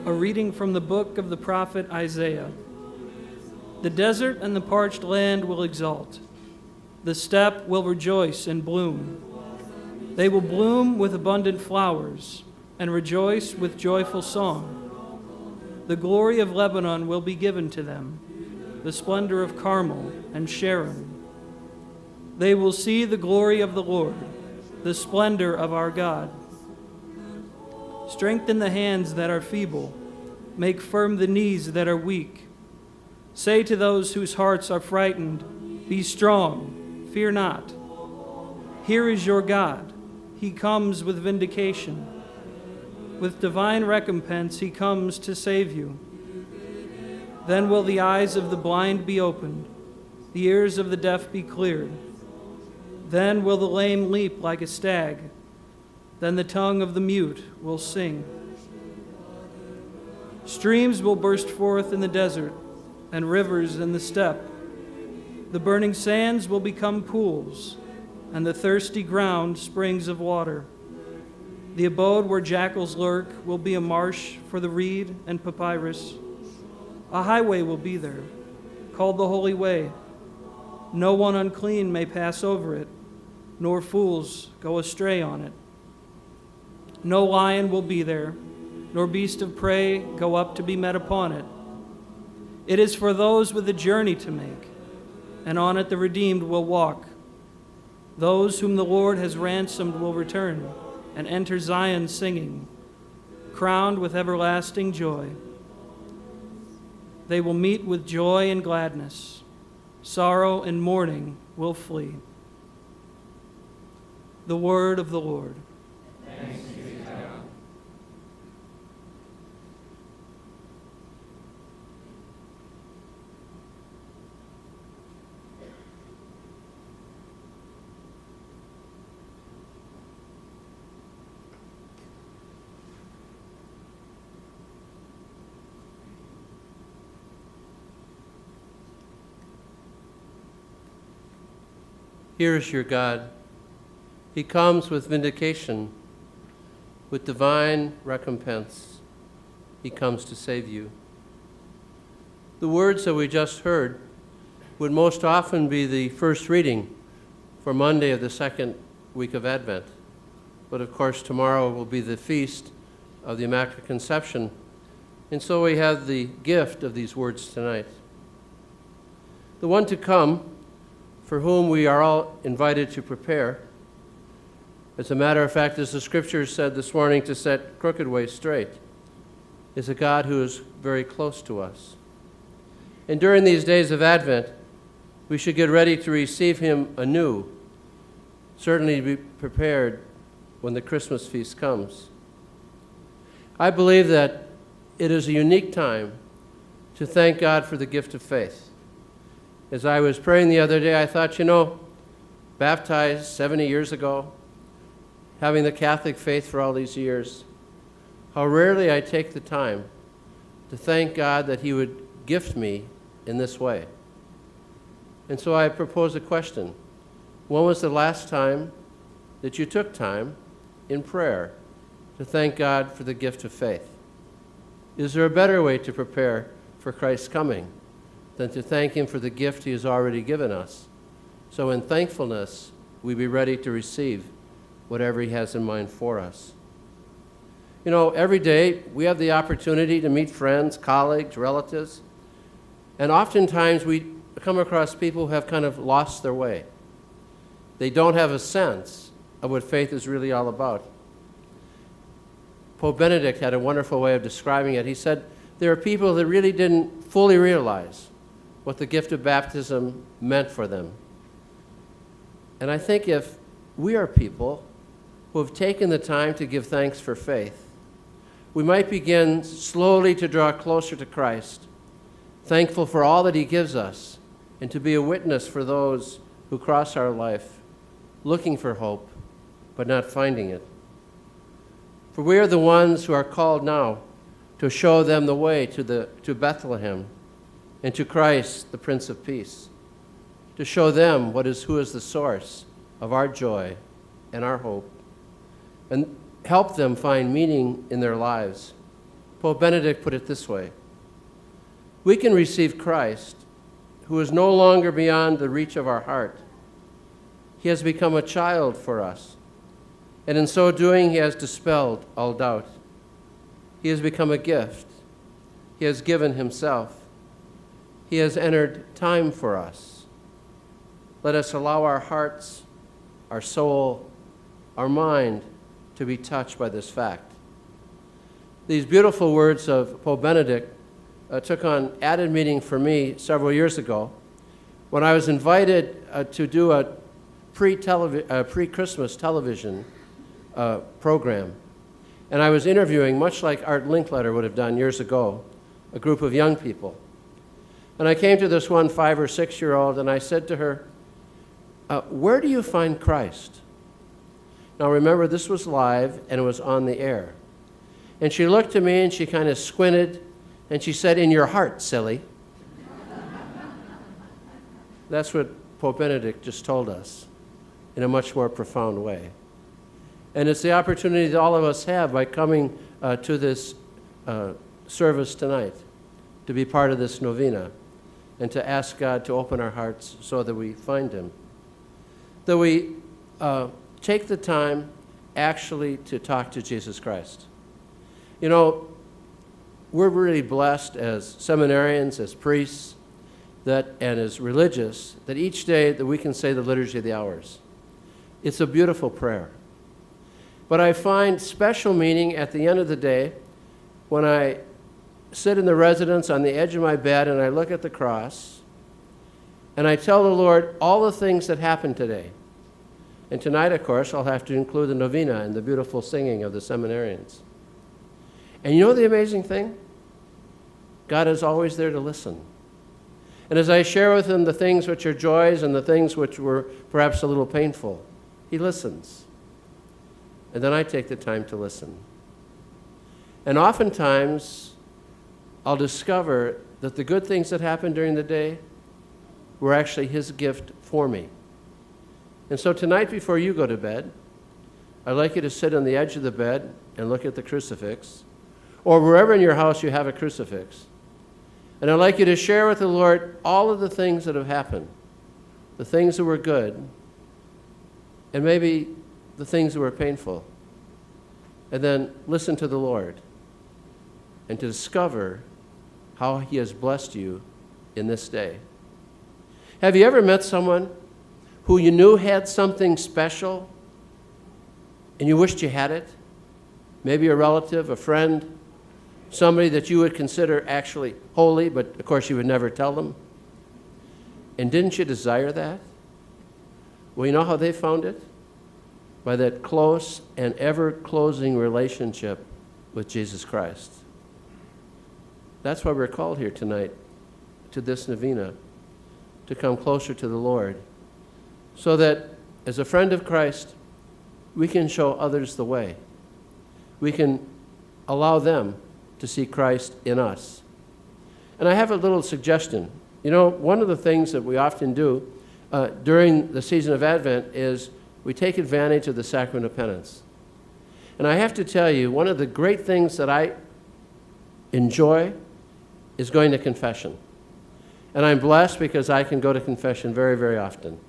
A reading from the book of the prophet Isaiah. The desert and the parched land will exult. The steppe will rejoice and bloom. They will bloom with abundant flowers and rejoice with joyful song. The glory of Lebanon will be given to them, the splendor of Carmel and Sharon. They will see the glory of the Lord, the splendor of our God. Strengthen the hands that are feeble. Make firm the knees that are weak. Say to those whose hearts are frightened, be strong, fear not. Here is your God. He comes with vindication. With divine recompense, he comes to save you. Then will the eyes of the blind be opened, the ears of the deaf be cleared. Then will the lame leap like a stag. Then the tongue of the mute will sing. Streams will burst forth in the desert and rivers in the steppe. The burning sands will become pools, and the thirsty ground springs of water. The abode where jackals lurk will be a marsh for the reed and papyrus. A highway will be there, called the Holy Way. No one unclean may pass over it, nor fools go astray on it. No lion will be there, nor beast of prey go up to be met upon it. It is for those with a journey to make, and on it the redeemed will walk. Those whom the Lord has ransomed will return and enter Zion singing, crowned with everlasting joy. They will meet with joy and gladness. Sorrow and mourning will flee. The word of the Lord. Thanks be to God. Here is your God. He comes with vindication, with divine recompense. He comes to save you. The words that we just heard would most often be the first reading for Monday of the second week of Advent. But of course, tomorrow will be the feast of the Immaculate Conception, and so we have the gift of these words tonight. The one to come, for whom we are all invited to prepare. As a matter of fact, as the scriptures said this morning, to set crooked ways straight, is a God who is very close to us. And during these days of Advent, we should get ready to receive him anew, certainly to be prepared when the Christmas feast comes. I believe that it is a unique time to thank God for the gift of faith. As I was praying the other day, I thought, baptized 70 years ago, having the Catholic faith for all these years, how rarely I take the time to thank God that he would gift me in this way. And so I propose a question. When was the last time that you took time in prayer to thank God for the gift of faith? Is there a better way to prepare for Christ's coming than to thank him for the gift he has already given us? So in thankfulness, we be ready to receive whatever he has in mind for us. Every day we have the opportunity to meet friends, colleagues, relatives, and oftentimes we come across people who have kind of lost their way. They don't have a sense of what faith is really all about. Pope Benedict had a wonderful way of describing it. He said, there are people that really didn't fully realize what the gift of baptism meant for them. And I think if we are people who have taken the time to give thanks for faith, we might begin slowly to draw closer to Christ, thankful for all that he gives us, and to be a witness for those who cross our life, looking for hope, but not finding it. For we are the ones who are called now to show them the way to Bethlehem and to Christ, the Prince of Peace, to show them who is the source of our joy and our hope, and help them find meaning in their lives. Pope Benedict put it this way: we can receive Christ, who is no longer beyond the reach of our heart. He has become a child for us, and in so doing, he has dispelled all doubt. He has become a gift. He has given himself. He has entered time for us. Let us allow our hearts, our soul, our mind to be touched by this fact. These beautiful words of Pope Benedict took on added meaning for me several years ago when I was invited to do a pre-Christmas television program. And I was interviewing, much like Art Linkletter would have done years ago, a group of young people. And I came to this one 5 or 6-year-old, and I said to her, where do you find Christ? Now remember, this was live, and it was on the air. And she looked at me, and she kind of squinted, and she said, in your heart, silly. That's what Pope Benedict just told us in a much more profound way. And it's the opportunity that all of us have by coming to this service tonight, to be part of this novena, and to ask God to open our hearts so that we find him. That we take the time actually to talk to Jesus Christ. You know, we're really blessed as seminarians, as priests, and as religious, that each day that we can say the Liturgy of the Hours. It's a beautiful prayer. But I find special meaning at the end of the day when I sit in the residence on the edge of my bed and I look at the cross and I tell the Lord all the things that happened today. And tonight, of course, I'll have to include the novena and the beautiful singing of the seminarians. And you know the amazing thing? God is always there to listen. And as I share with him the things which are joys and the things which were perhaps a little painful, he listens. And then I take the time to listen. And oftentimes, I'll discover that the good things that happened during the day were actually his gift for me. And so tonight, before you go to bed, I'd like you to sit on the edge of the bed and look at the crucifix, or wherever in your house you have a crucifix. And I'd like you to share with the Lord all of the things that have happened, the things that were good, and maybe the things that were painful. And then listen to the Lord and to discover how he has blessed you in this day. Have you ever met someone who you knew had something special and you wished you had it? Maybe a relative, a friend, somebody that you would consider actually holy, but of course you would never tell them. And didn't you desire that? Well, you know how they found it? By that close and ever-closing relationship with Jesus Christ. That's why we're called here tonight to this novena, to come closer to the Lord, so that as a friend of Christ, we can show others the way. We can allow them to see Christ in us. And I have a little suggestion. You know, one of the things that we often do during the season of Advent is we take advantage of the sacrament of penance. And I have to tell you, one of the great things that I enjoy is going to confession. And I'm blessed because I can go to confession very, very often.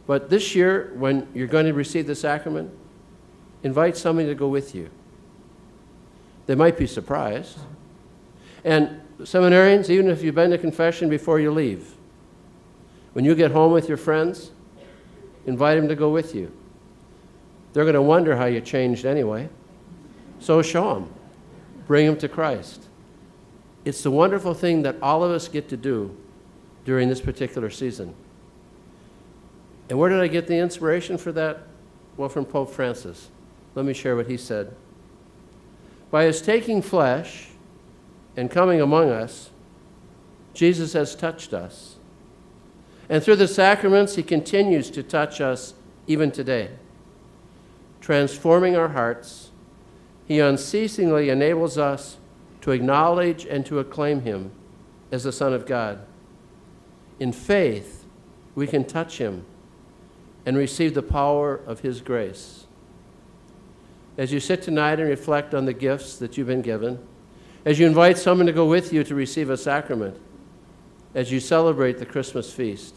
But this year, when you're going to receive the sacrament, invite somebody to go with you. They might be surprised. And seminarians, even if you've been to confession before you leave, when you get home with your friends, invite them to go with you. They're going to wonder how you changed anyway. So show them. Bring them to Christ. It's the wonderful thing that all of us get to do during this particular season. And where did I get the inspiration for that? Well, from Pope Francis. Let me share what he said. By his taking flesh and coming among us, Jesus has touched us. And through the sacraments, he continues to touch us even today, transforming our hearts He unceasingly enables us to acknowledge and to acclaim him as the Son of God. In faith, we can touch him and receive the power of his grace. As you sit tonight and reflect on the gifts that you've been given, as you invite someone to go with you to receive a sacrament, as you celebrate the Christmas feast,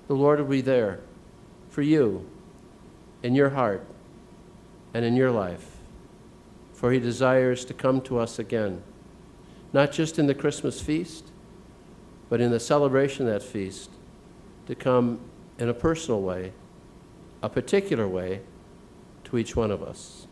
the Lord will be there for you, in your heart, and in your life. For he desires to come to us again, not just in the Christmas feast, but in the celebration of that feast, to come in a personal way, a particular way, to each one of us.